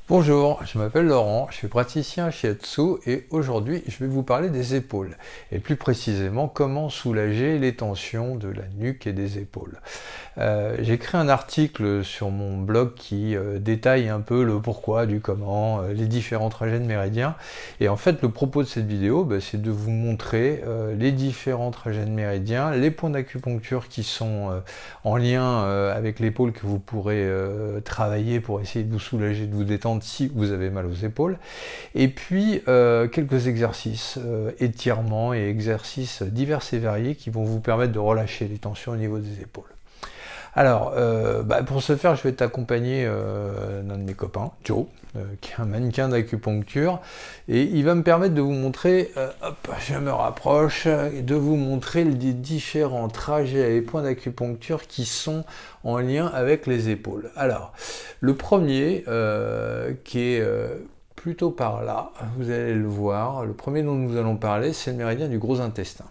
Bonjour, je m'appelle Laurent, je suis praticien Shiatsu et aujourd'hui je vais vous parler des épaules et plus précisément comment soulager les tensions de la nuque et des épaules. J'ai écrit un article sur mon blog qui détaille un peu le pourquoi, du comment, les différents trajets de méridien et en fait le propos de cette vidéo c'est de vous montrer les différents trajets de méridien, les points d'acupuncture qui sont en lien avec l'épaule que vous pourrez travailler pour essayer de vous soulager, de vous détendre si vous avez mal aux épaules. Et puis quelques exercices, étirements et exercices divers et variés qui vont vous permettre de relâcher les tensions au niveau des épaules. Alors, pour ce faire, je vais t'accompagner d'un de mes copains, Joe, qui est un mannequin d'acupuncture, et il va me permettre de vous montrer, hop, je me rapproche, de vous montrer les différents trajets et points d'acupuncture qui sont en lien avec les épaules. Alors, le premier, qui est plutôt par là, vous allez le voir, le premier dont nous allons parler, c'est le méridien du gros intestin.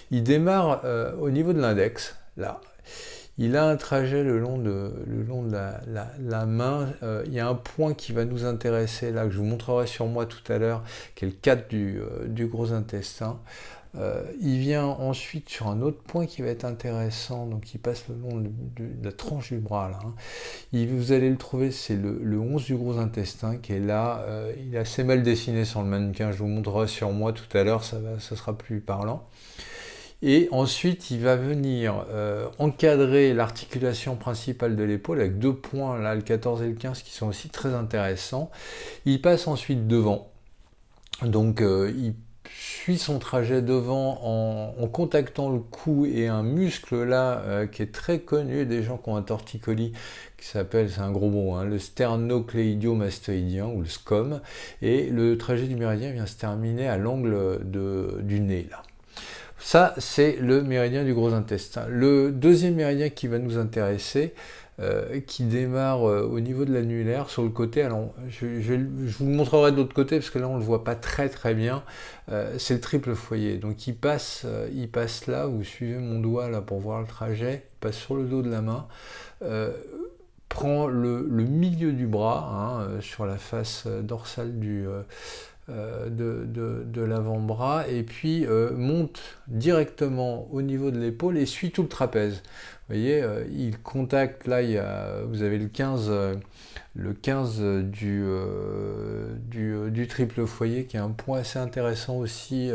Il démarre au niveau de l'index, là. Il a un trajet le long de la main. Il y a un point qui va nous intéresser là, que je vous montrerai sur moi tout à l'heure, qui est le 4 du gros intestin. Il vient ensuite sur un autre point qui va être intéressant, donc il passe le long de la tranche du bras là. Vous allez le trouver, c'est le 11 du gros intestin qui est là. Il est assez mal dessiné sur le mannequin, je vous montrerai sur moi tout à l'heure, ça sera plus parlant. Et ensuite, il va venir encadrer l'articulation principale de l'épaule avec deux points, là, le 14 et le 15, qui sont aussi très intéressants. Il passe ensuite devant. Donc, il suit son trajet devant en contactant le cou et un muscle là qui est très connu des gens qui ont un torticolis qui s'appelle, c'est un gros mot, le sternocléidiomastoïdien ou le SCOM. Et le trajet du méridien vient se terminer à l'angle du nez là. Ça, c'est le méridien du gros intestin. Le deuxième méridien qui va nous intéresser, qui démarre au niveau de l'annulaire, sur le côté, alors je vous le montrerai de l'autre côté, parce que là, on ne le voit pas très très bien, c'est le triple foyer. Donc il passe là, vous suivez mon doigt là pour voir le trajet, il passe sur le dos de la main, prend le milieu du bras, sur la face dorsale de l'avant-bras et puis monte directement au niveau de l'épaule et suit tout le trapèze. Vous voyez, il contacte, là vous avez le 15 du triple foyer qui est un point assez intéressant aussi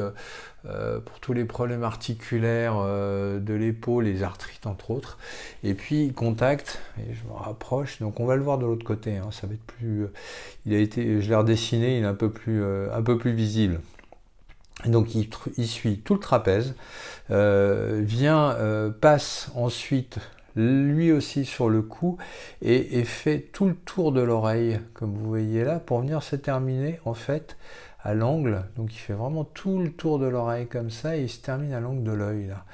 pour tous les problèmes articulaires de l'épaule, les arthrites entre autres. Et puis il contacte, et je me rapproche, donc on va le voir de l'autre côté, ça va être plus... je l'ai redessiné, il est un peu plus visible. Donc il suit tout le trapèze, passe ensuite lui aussi sur le cou et fait tout le tour de l'oreille, comme vous voyez là, pour venir se terminer en fait à l'angle. Donc il fait vraiment tout le tour de l'oreille comme ça et il se termine à l'angle de l'œil là.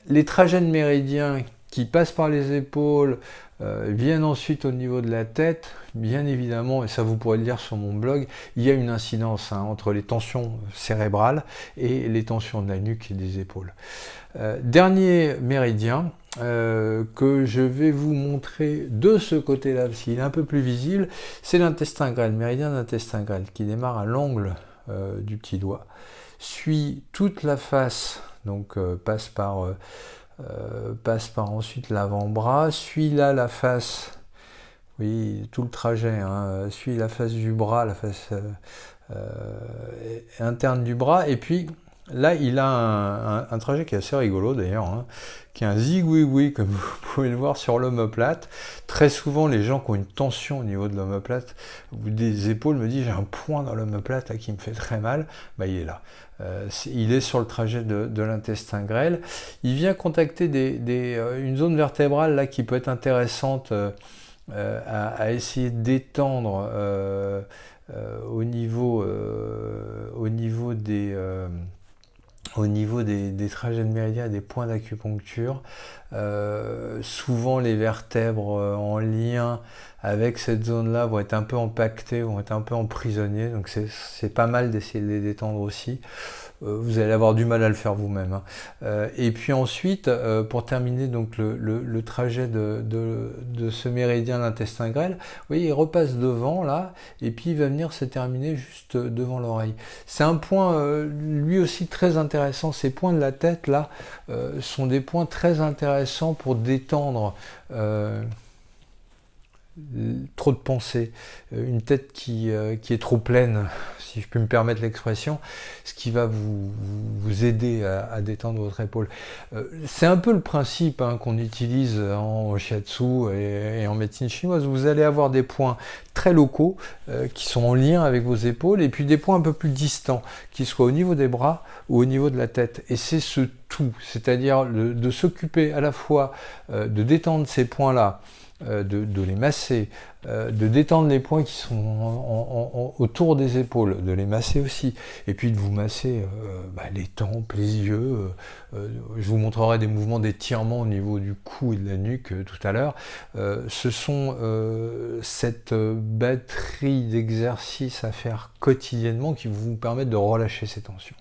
Les trajets de méridien qui passent par les épaules viennent ensuite au niveau de la tête, bien évidemment, et ça vous pourrez le lire sur mon blog, il y a une incidence entre les tensions cérébrales et les tensions de la nuque et des épaules. Dernier méridien que je vais vous montrer de ce côté-là, parce qu'il est un peu plus visible, c'est l'intestin grêle, méridien d'intestin grêle, qui démarre à l'angle du petit doigt, suit toute la face, donc passe par ensuite l'avant-bras, suit là la face, oui, tout le trajet, suit la face du bras, la face interne du bras, et puis là il a un trajet qui est assez rigolo d'ailleurs, qui est un zigouigoui, comme vous pouvez le voir sur l'omoplate. Très souvent les gens qui ont une tension au niveau de l'omoplate ou des épaules me disent j'ai un point dans l'omoplate qui me fait très mal, il est là. Il est sur le trajet de l'intestin grêle. Il vient contacter une zone vertébrale là qui peut être intéressante à essayer de détendre au niveau des trajets de méridien et des points d'acupuncture. Souvent les vertèbres en lien avec cette zone-là vont être un peu impactées, vont être un peu emprisonnées, donc c'est pas mal d'essayer de les détendre aussi. vous allez avoir du mal à le faire vous-même. Hein. Et puis ensuite, pour terminer donc le trajet de ce méridien l'intestin grêle, vous voyez, il repasse devant là, et puis il va venir se terminer juste devant l'oreille. C'est un point lui aussi très intéressant. Ces points de la tête là sont des points très intéressants pour détendre trop de pensées, une tête qui est trop pleine, si je peux me permettre l'expression, ce qui va vous aider à détendre votre épaule. C'est un peu le principe hein, qu'on utilise en shiatsu et en médecine chinoise. Vous allez avoir des points très locaux qui sont en lien avec vos épaules et puis des points un peu plus distants, qui soient au niveau des bras ou au niveau de la tête. Et c'est ce tout, c'est-à-dire de s'occuper à la fois de détendre ces points-là, de les masser, de détendre les points qui sont autour des épaules, de les masser aussi, et puis de vous masser les tempes, les yeux. Je vous montrerai des mouvements d'étirement au niveau du cou et de la nuque tout à l'heure. Ce sont cette batterie d'exercices à faire quotidiennement qui vous permettent de relâcher ces tensions.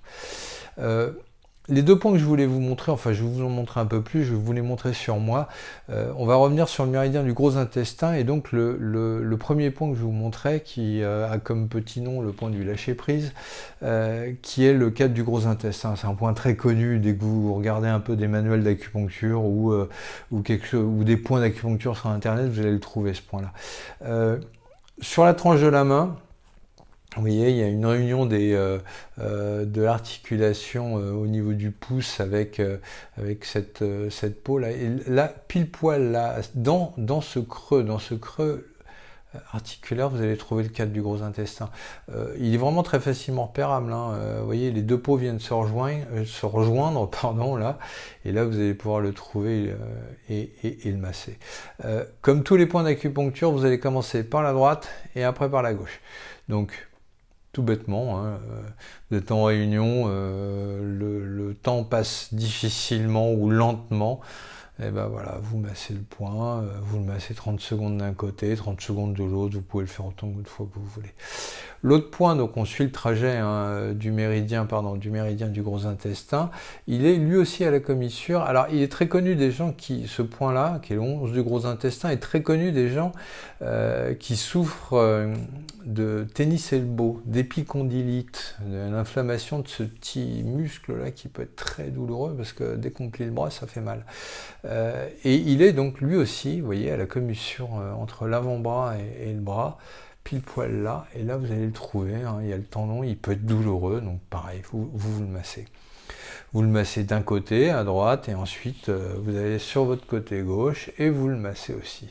Les deux points que je voulais vous montrer, enfin je vais vous en montrer un peu plus, je vais vous les montrer sur moi. On va revenir sur le méridien du gros intestin et donc le premier point que je vous montrais qui a comme petit nom le point du lâcher prise, qui est le cadre du gros intestin. C'est un point très connu dès que vous regardez un peu des manuels d'acupuncture ou des points d'acupuncture sur internet, vous allez le trouver ce point-là. Sur la tranche de la main, vous voyez, il y a une réunion de l'articulation au niveau du pouce avec cette peau là. Et là, pile poil là, dans ce creux articulaire, vous allez trouver le cadre du gros intestin. Il est vraiment très facilement repérable. Hein. Vous voyez, les deux peaux viennent se rejoindre, pardon, là. Et là, vous allez pouvoir le trouver et le masser. Comme tous les points d'acupuncture, vous allez commencer par la droite et après par la gauche. Donc, tout bêtement, hein, vous êtes en réunion, le temps passe difficilement ou lentement, et ben voilà, vous massez le point, vous le massez 30 secondes d'un côté, 30 secondes de l'autre, vous pouvez le faire autant de fois que vous voulez. L'autre point, donc on suit le trajet hein, du méridien du gros intestin, il est lui aussi à la commissure. Alors il est très connu des gens ce point-là, qui est le 11 du gros intestin, est très connu des gens qui souffrent de tennis elbow, d'épicondylite, de l'inflammation de ce petit muscle-là qui peut être très douloureux parce que dès qu'on plie le bras, ça fait mal. Et il est donc lui aussi, vous voyez, à la commissure entre l'avant-bras et le bras, pile poil là, et là vous allez le trouver, hein, il y a le tendon, il peut être douloureux, donc pareil, vous le massez. Vous le massez d'un côté, à droite, et ensuite vous allez sur votre côté gauche, et vous le massez aussi.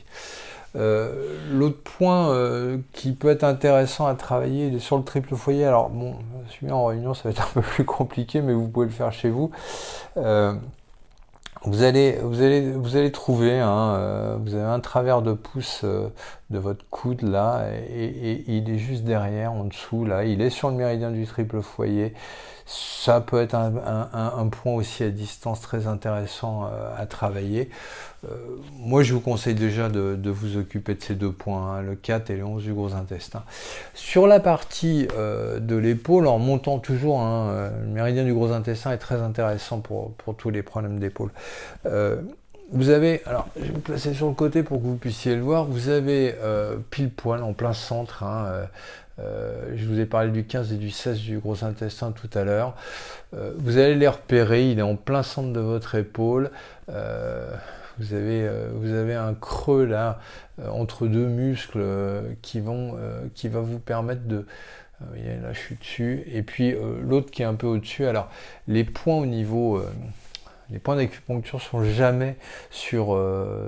L'autre point qui peut être intéressant à travailler, il est sur le triple foyer. Alors bon, celui-là en réunion, ça va être un peu plus compliqué, mais vous pouvez le faire chez vous. Vous allez trouver, vous avez un travers de pouce de votre coude là, et il est juste derrière, en dessous là, il est sur le méridien du triple foyer. Ça peut être un point aussi à distance très intéressant à travailler. Moi, je vous conseille déjà de vous occuper de ces deux points, hein, le 4 et le 11 du gros intestin. Sur la partie de l'épaule, en montant toujours, hein, le méridien du gros intestin est très intéressant pour tous les problèmes d'épaule. Vous avez, alors je vais vous placer sur le côté pour que vous puissiez le voir, vous avez pile poil en plein centre, hein, je vous ai parlé du 15 et du 16 du gros intestin tout à l'heure. Vous allez les repérer, il est en plein centre de votre épaule. Vous avez un creux là entre deux muscles qui va vous permettre de... Vous voyez, là je suis dessus. Et puis l'autre qui est un peu au-dessus. Alors les points au niveau... les points d'acupuncture sont jamais sur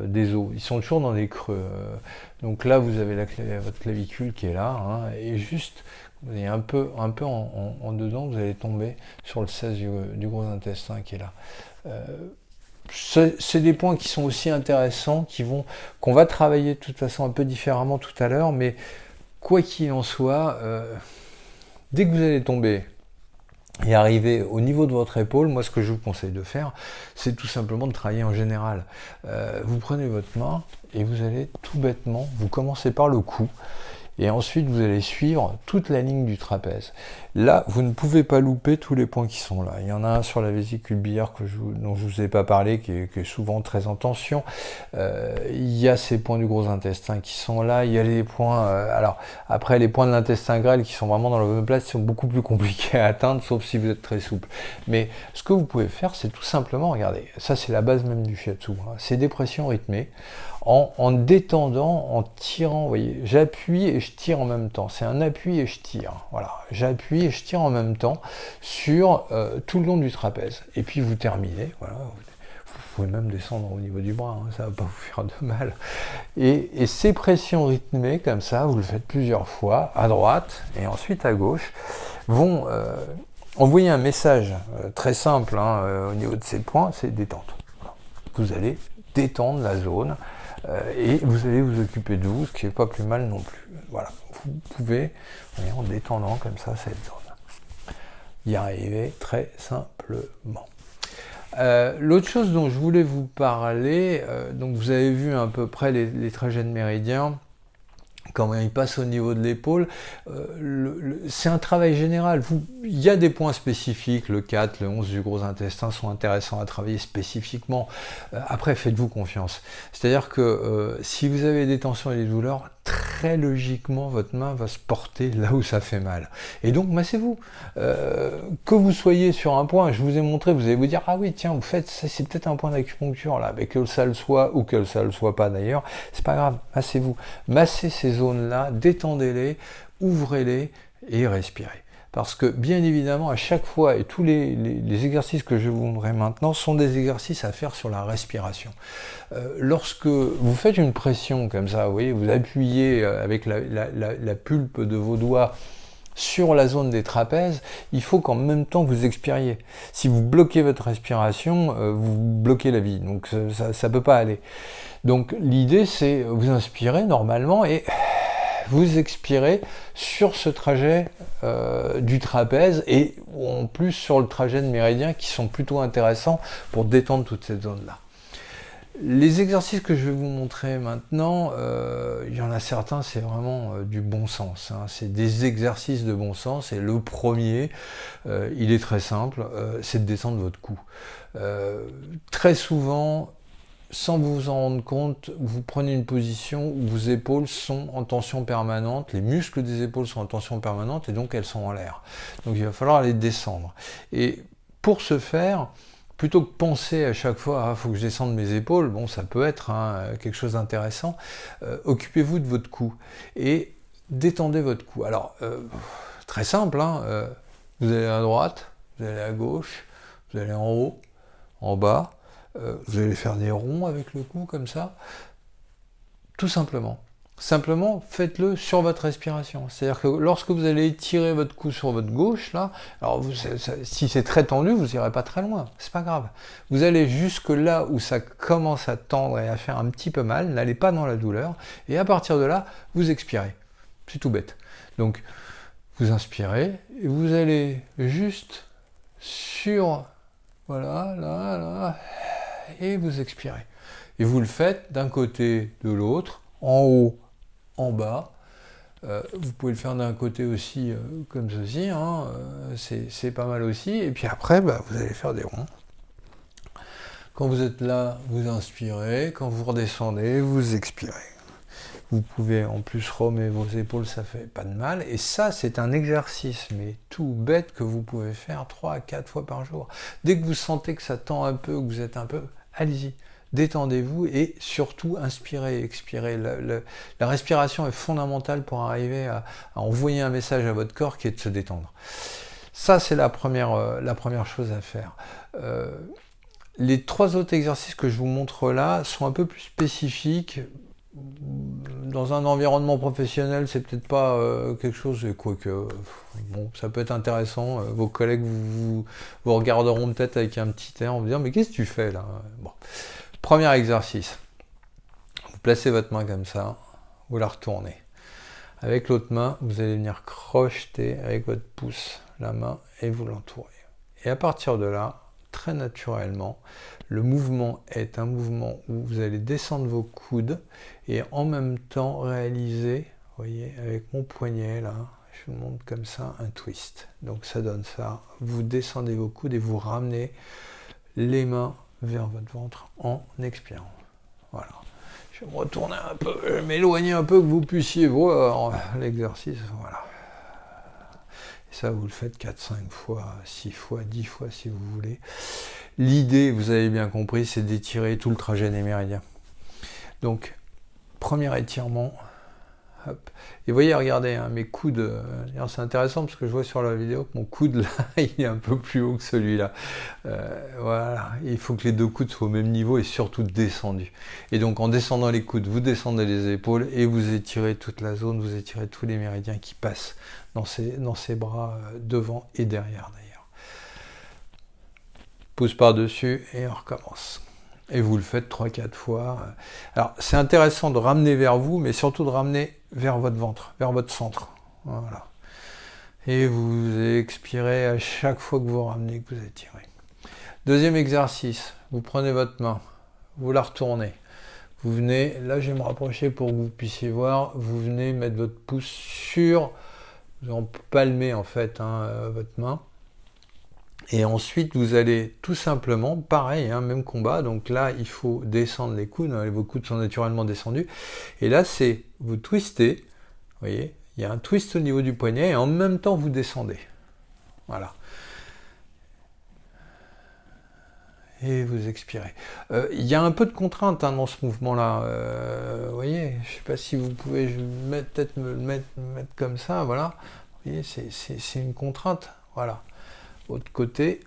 des os, ils sont toujours dans des creux. Donc là, vous avez votre clavicule qui est là, hein, et juste, vous allez un peu en dedans, vous allez tomber sur le 16 du gros intestin qui est là. C'est des points qui sont aussi intéressants, qu'on va travailler de toute façon un peu différemment tout à l'heure, mais quoi qu'il en soit, dès que vous allez tomber et arriver au niveau de votre épaule, moi ce que je vous conseille de faire, c'est tout simplement de travailler en général. Vous prenez votre main et vous allez tout bêtement, vous commencez par le cou, Et ensuite, vous allez suivre toute la ligne du trapèze. Là, vous ne pouvez pas louper tous les points qui sont là. Il y en a un sur la vésicule biliaire dont je ne vous ai pas parlé, qui est souvent très en tension. Il y a ces points du gros intestin qui sont là. Il y a les points... alors, après, les points de l'intestin grêle qui sont vraiment dans l'omoplate sont beaucoup plus compliqués à atteindre, sauf si vous êtes très souple. Mais ce que vous pouvez faire, c'est tout simplement, regardez, ça c'est la base même du shiatsu, hein, c'est des pressions rythmées. En détendant, en tirant, vous voyez, j'appuie et je tire en même temps. C'est un appui et je tire. Voilà, j'appuie et je tire en même temps sur tout le long du trapèze. Et puis vous terminez. Voilà, vous pouvez même descendre au niveau du bras, hein, ça ne va pas vous faire de mal. Et ces pressions rythmées comme ça, vous le faites plusieurs fois, à droite et ensuite à gauche, vont envoyer un message très simple au niveau de ces points, c'est détente. Voilà. Vous allez détendre la zone. Et vous allez vous occuper de vous, ce qui n'est pas plus mal non plus. Voilà, vous pouvez, en détendant comme ça cette zone, y arriver très simplement. L'autre chose dont je voulais vous parler, donc vous avez vu à peu près les trajets de méridien, comment il passe au niveau de l'épaule, c'est un travail général. Il y a des points spécifiques, le 4, le 11 du gros intestin sont intéressants à travailler spécifiquement. Après, faites-vous confiance. C'est-à-dire que si vous avez des tensions et des douleurs, très logiquement, votre main va se porter là où ça fait mal. Et donc, massez-vous. Que vous soyez sur un point, je vous ai montré, vous allez vous dire, ah oui, tiens, vous faites, c'est peut-être un point d'acupuncture là, mais que ça le soit, ou que ça le soit pas d'ailleurs, c'est pas grave, massez-vous. Massez ces zones-là, détendez-les, ouvrez-les et respirez. Parce que, bien évidemment, à chaque fois, et tous les exercices que je vous montrerai maintenant sont des exercices à faire sur la respiration. Lorsque vous faites une pression comme ça, vous voyez, vous appuyez avec la pulpe de vos doigts sur la zone des trapèzes, il faut qu'en même temps vous expiriez. Si vous bloquez votre respiration, vous bloquez la vie, donc ça peut pas aller. Donc l'idée c'est vous inspirez normalement et vous expirez sur ce trajet du trapèze et en plus sur le trajet de méridien qui sont plutôt intéressants pour détendre toute cette zone-là. Les exercices que je vais vous montrer maintenant, il y en a certains, c'est vraiment du bon sens. Hein. C'est des exercices de bon sens et le premier, il est très simple, c'est de descendre votre cou. Très souvent, sans vous en rendre compte, vous prenez une position où vos épaules sont en tension permanente, les muscles des épaules sont en tension permanente et donc elles sont en l'air. Donc il va falloir les descendre. Et pour ce faire, plutôt que penser à chaque fois, il faut que je descende mes épaules, bon ça peut être quelque chose d'intéressant, occupez-vous de votre cou et détendez votre cou. Alors, très simple, vous allez à droite, vous allez à gauche, vous allez en haut, en bas, vous allez faire des ronds avec le cou comme ça, tout simplement. Simplement, faites-le sur votre respiration. C'est-à-dire que lorsque vous allez étirer votre cou sur votre gauche, là, alors si c'est très tendu, vous n'irez pas très loin, c'est pas grave. Vous allez jusque là où ça commence à tendre et à faire un petit peu mal, n'allez pas dans la douleur, et à partir de là, vous expirez. C'est tout bête. Donc, vous inspirez, et vous allez juste sur, voilà, là, et vous expirez. Et vous le faites d'un côté, de l'autre, en haut, en bas. Vous pouvez le faire d'un côté aussi comme ceci, c'est pas mal aussi. Et puis après, vous allez faire des ronds. Quand vous êtes là, vous inspirez. Quand vous redescendez, vous expirez. Vous pouvez en plus remettre vos épaules, ça fait pas de mal. Et ça, c'est un exercice, mais tout bête, que vous pouvez faire 3 à 4 fois par jour. Dès que vous sentez que ça tend un peu, que vous êtes un peu, allez-y. Détendez-vous et surtout inspirez, expirez. La respiration est fondamentale pour arriver à envoyer un message à votre corps qui est de se détendre. Ça, c'est la première chose à faire. Les 3 autres exercices que je vous montre là sont un peu plus spécifiques. Dans un environnement professionnel, c'est peut-être pas quelque chose, quoique, bon, ça peut être intéressant. Vos collègues vous regarderont peut-être avec un petit air en vous disant « Mais qu'est-ce que tu fais là ?» Bon. Premier exercice, vous placez votre main comme ça, vous la retournez. Avec l'autre main, vous allez venir crocheter avec votre pouce la main et vous l'entourez. Et à partir de là, très naturellement, le mouvement est un mouvement où vous allez descendre vos coudes et en même temps réaliser, voyez, avec mon poignet là, je vous montre comme ça un twist. Donc ça donne ça. Vous descendez vos coudes et vous ramenez les mains vers votre ventre en expirant. Voilà. Je vais me retourner un peu, m'éloigner un peu que vous puissiez voir l'exercice. Voilà. Et ça, vous le faites 4, 5 fois, 6 fois, 10 fois si vous voulez. L'idée, vous avez bien compris, c'est d'étirer tout le trajet des méridiens. Donc, premier étirement. Hop. Et vous voyez, regardez, hein, mes coudes, c'est intéressant parce que je vois sur la vidéo que mon coude là, il est un peu plus haut que celui-là. Voilà, il faut que les deux coudes soient au même niveau et surtout descendus. Et donc en descendant les coudes, vous descendez les épaules et vous étirez toute la zone, vous étirez tous les méridiens qui passent dans ces bras devant et derrière d'ailleurs. Pouce par-dessus et on recommence. Et vous le faites 3-4 fois. Alors, c'est intéressant de ramener vers vous, mais surtout de ramener vers votre ventre, vers votre centre. Voilà. Et vous expirez à chaque fois que vous ramenez, que vous étirez. Deuxième exercice, vous prenez votre main, vous la retournez. Vous venez, là je vais me rapprocher pour que vous puissiez voir, vous venez mettre votre pouce sur, vous empalmez en fait votre main. Et ensuite, vous allez tout simplement, pareil, même combat, donc là, il faut descendre les coudes, vos coudes sont naturellement descendus, et là, c'est, vous twistez, vous voyez, il y a un twist au niveau du poignet, et en même temps, vous descendez. Voilà. Et vous expirez. Il y a un peu de contrainte dans ce mouvement-là, vous voyez, je ne sais pas si vous pouvez peut-être me le mettre comme ça, voilà, vous voyez, c'est une contrainte, voilà. Autre côté,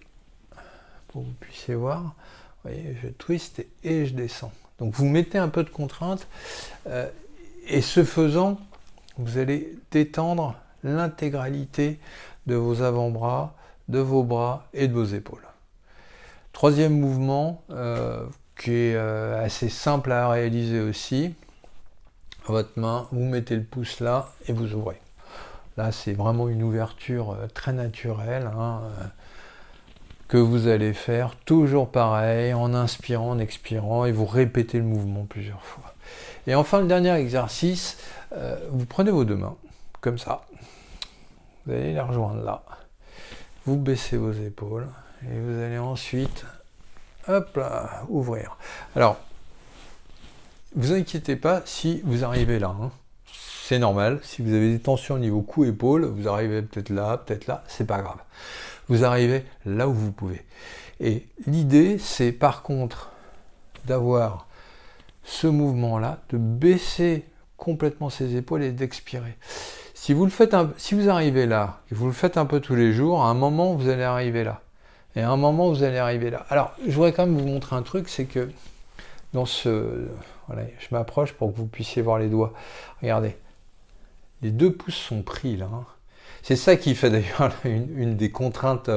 pour que vous puissiez voir, vous voyez, je twiste et je descends. Donc vous mettez un peu de contrainte, et ce faisant, vous allez détendre l'intégralité de vos avant-bras, de vos bras et de vos épaules. Troisième mouvement, qui est assez simple à réaliser aussi, votre main, vous mettez le pouce là et vous ouvrez. Là, c'est vraiment une ouverture très naturelle que vous allez faire toujours pareil, en inspirant, en expirant, et vous répétez le mouvement plusieurs fois. Et enfin, le dernier exercice, vous prenez vos deux mains, comme ça. Vous allez les rejoindre là. Vous baissez vos épaules, et vous allez ensuite, hop là, ouvrir. Alors, vous inquiétez pas si vous arrivez là. C'est normal, si vous avez des tensions au niveau cou-épaule, vous arrivez peut-être là, c'est pas grave. Vous arrivez là où vous pouvez. Et l'idée, c'est par contre d'avoir ce mouvement-là, de baisser complètement ses épaules et d'expirer. Si vous le faites, si vous arrivez là, et vous le faites un peu tous les jours, à un moment, vous allez arriver là. Et à un moment, vous allez arriver là. Alors, je voudrais quand même vous montrer un truc, c'est que dans ce... Voilà, je m'approche pour que vous puissiez voir les doigts. Regardez. Les deux pouces sont pris là. C'est ça qui fait d'ailleurs une des contraintes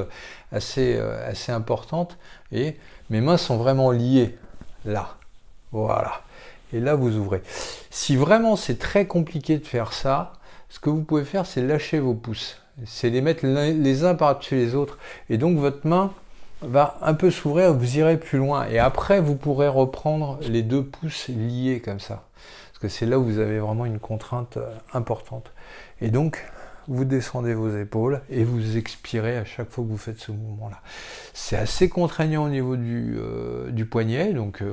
assez importantes. Et mes mains sont vraiment liées là. Voilà. Et là, vous ouvrez. Si vraiment c'est très compliqué de faire ça, ce que vous pouvez faire, c'est lâcher vos pouces. C'est les mettre les uns par-dessus les autres. Et donc, votre main va un peu s'ouvrir, vous irez plus loin. Et après, vous pourrez reprendre les deux pouces liés comme ça. Parce que c'est là où vous avez vraiment une contrainte importante. Et donc, vous descendez vos épaules et vous expirez à chaque fois que vous faites ce mouvement-là. C'est assez contraignant au niveau du poignet, donc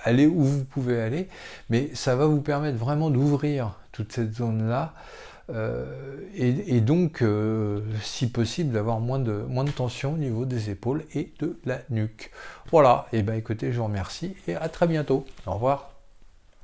allez où vous pouvez aller, mais ça va vous permettre vraiment d'ouvrir toute cette zone-là, et donc, si possible, d'avoir moins de tension au niveau des épaules et de la nuque. Voilà, et bien écoutez, je vous remercie et à très bientôt. Au revoir.